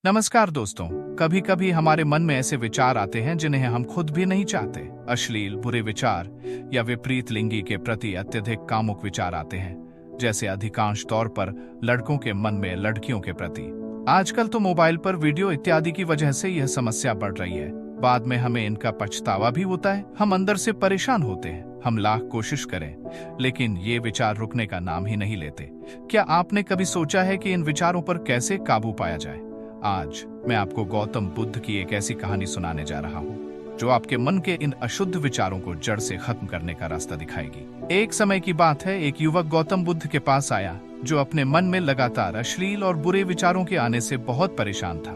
नमस्कार दोस्तों। कभी कभी हमारे मन में ऐसे विचार आते हैं जिन्हें हम खुद भी नहीं चाहते। अश्लील, बुरे विचार या विपरीत लिंगी के प्रति अत्यधिक कामुक विचार आते हैं, जैसे अधिकांश तौर पर लड़कों के मन में लड़कियों के प्रति। आजकल तो मोबाइल पर वीडियो इत्यादि की वजह से यह समस्या बढ़ रही है। बाद में हमें इनका पछतावा भी होता है। हम अंदर से परेशान होते हैं। हम लाख कोशिश करें, लेकिन ये विचार रुकने का नाम ही नहीं लेते। क्या आपने कभी सोचा है कि इन विचारों पर कैसे काबू पाया जाए? आज मैं आपको गौतम बुद्ध की एक ऐसी कहानी सुनाने जा रहा हूँ जो आपके मन के इन अशुद्ध विचारों को जड़ से खत्म करने का रास्ता दिखाएगी। एक समय की बात है, एक युवक गौतम बुद्ध के पास आया जो अपने मन में लगातार अश्लील और बुरे विचारों के आने से बहुत परेशान था।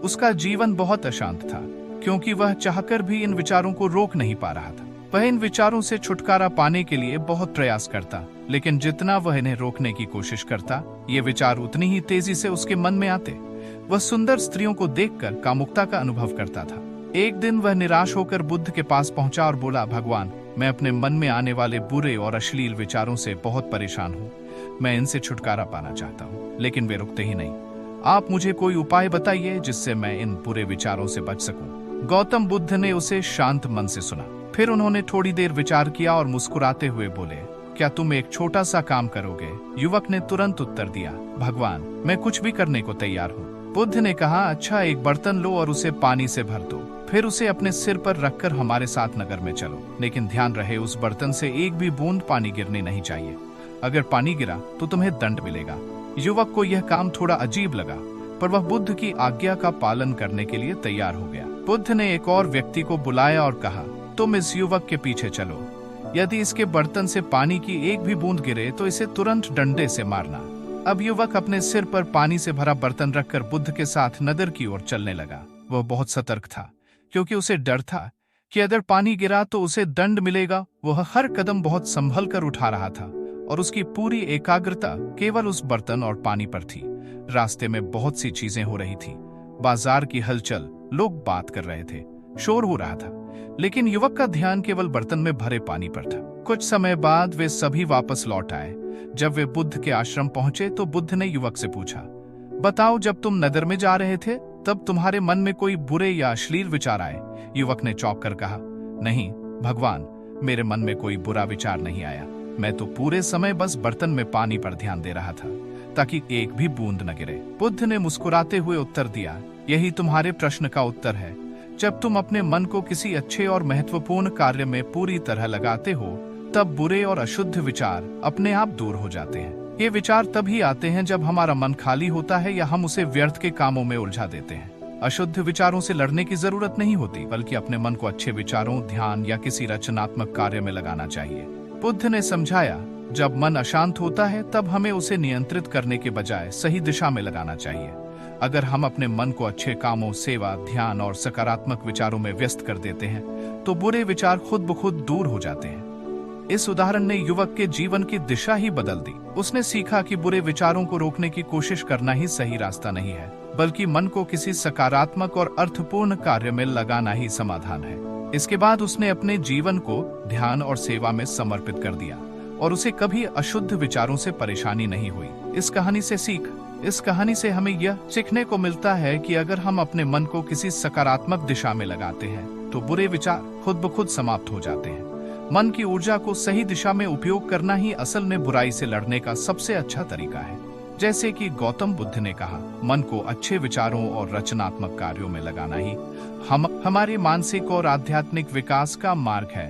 उसका जीवन बहुत अशांत था, क्योंकि वह चाहकर भी इन विचारों को रोक नहीं पा रहा था। वह इन विचारों से छुटकारा पाने के लिए बहुत प्रयास करता, लेकिन जितना वह इन्हें रोकने की कोशिश करता, ये विचार उतनी ही तेजी से उसके मन में आते। वह सुंदर स्त्रियों को देखकर कामुकता का अनुभव करता था। एक दिन वह निराश होकर बुद्ध के पास पहुंचा और बोला, भगवान, मैं अपने मन में आने वाले बुरे और अश्लील विचारों से बहुत परेशान हूँ। मैं इनसे छुटकारा पाना चाहता हूँ, लेकिन वे रुकते ही नहीं। आप मुझे कोई उपाय बताइए जिससे मैं इन बुरे विचारों से बच सकूं। गौतम बुद्ध ने उसे शांत मन से सुना। फिर उन्होंने थोड़ी देर विचार किया और मुस्कुराते हुए बोले, क्या तुम एक छोटा सा काम करोगे? युवक ने तुरंत उत्तर दिया, भगवान, मैं कुछ भी करने को तैयार हूँ। बुद्ध ने कहा, अच्छा, एक बर्तन लो और उसे पानी से भर दो। फिर उसे अपने सिर पर रखकर हमारे साथ नगर में चलो, लेकिन ध्यान रहे उस बर्तन से एक भी बूंद पानी गिरनी नहीं चाहिए। अगर पानी गिरा तो तुम्हें दंड मिलेगा। युवक को यह काम थोड़ा अजीब लगा, पर वह बुद्ध की आज्ञा का पालन करने के लिए तैयार हो गया। बुद्ध ने एक और व्यक्ति को बुलाया और कहा, तुम इस युवक के पीछे चलो। यदि इसके बर्तन से पानी की एक भी बूंद गिरे तो इसे तुरंत डंडे से मारना। अब युवक अपने सिर पर पानी से भरा बर्तन रखकर बुद्ध के साथ नगर की ओर चलने लगा। वह बहुत सतर्क था, क्योंकि उसे डर था कि अगर पानी गिरा तो उसे दंड मिलेगा। वह हर कदम बहुत संभल कर उठा रहा था और उसकी पूरी एकाग्रता केवल उस बर्तन और पानी पर थी। रास्ते में बहुत सी चीजें हो रही थी। बाजार की हलचल, लोग बात कर रहे थे, शोर हो रहा था, लेकिन युवक का ध्यान केवल बर्तन में भरे पानी पर था। कुछ समय बाद वे सभी वापस लौट आए। जब वे बुद्ध के आश्रम पहुंचे तो बुद्ध ने युवक से पूछा, बताओ, जब तुम नगर में जा रहे थे तब तुम्हारे मन में कोई बुरे या अश्लील विचार आए? युवक ने चौंक कर कहा, नहीं भगवान, मेरे मन में कोई बुरा विचार नहीं आया। मैं तो पूरे समय बस बर्तन में पानी पर ध्यान दे रहा था, ताकि एक भी बूंद न गिरे। बुद्ध ने मुस्कुराते हुए उत्तर दिया, यही तुम्हारे प्रश्न का उत्तर है। जब तुम अपने मन को किसी अच्छे और महत्वपूर्ण कार्य में पूरी तरह लगाते हो, तब बुरे और अशुद्ध विचार अपने आप दूर हो जाते हैं। ये विचार तभी आते हैं जब हमारा मन खाली होता है या हम उसे व्यर्थ के कामों में उलझा देते हैं। अशुद्ध विचारों से लड़ने की जरूरत नहीं होती, बल्कि अपने मन को अच्छे विचारों, ध्यान या किसी रचनात्मक कार्य में लगाना चाहिए। बुद्ध ने समझाया, जब मन अशांत होता है तब हमें उसे नियंत्रित करने के बजाय सही दिशा में लगाना चाहिए। अगर हम अपने मन को अच्छे कामों, सेवा, ध्यान और सकारात्मक विचारों में व्यस्त कर देते हैं तो बुरे विचार खुद ब खुद दूर हो जाते हैं। इस उदाहरण ने युवक के जीवन की दिशा ही बदल दी। उसने सीखा कि बुरे विचारों को रोकने की कोशिश करना ही सही रास्ता नहीं है, बल्कि मन को किसी सकारात्मक और अर्थपूर्ण कार्य में लगाना ही समाधान है। इसके बाद उसने अपने जीवन को ध्यान और सेवा में समर्पित कर दिया और उसे कभी अशुद्ध विचारों से परेशानी नहीं हुई। इस कहानी से हमें यह सीखने को मिलता है कि अगर हम अपने मन को किसी सकारात्मक दिशा में लगाते हैं तो बुरे विचार खुद ब खुद समाप्त हो जाते हैं। मन की ऊर्जा को सही दिशा में उपयोग करना ही असल में बुराई से लड़ने का सबसे अच्छा तरीका है। जैसे कि गौतम बुद्ध ने कहा, मन को अच्छे विचारों और रचनात्मक कार्यों में लगाना ही हमारे मानसिक और आध्यात्मिक विकास का मार्ग है।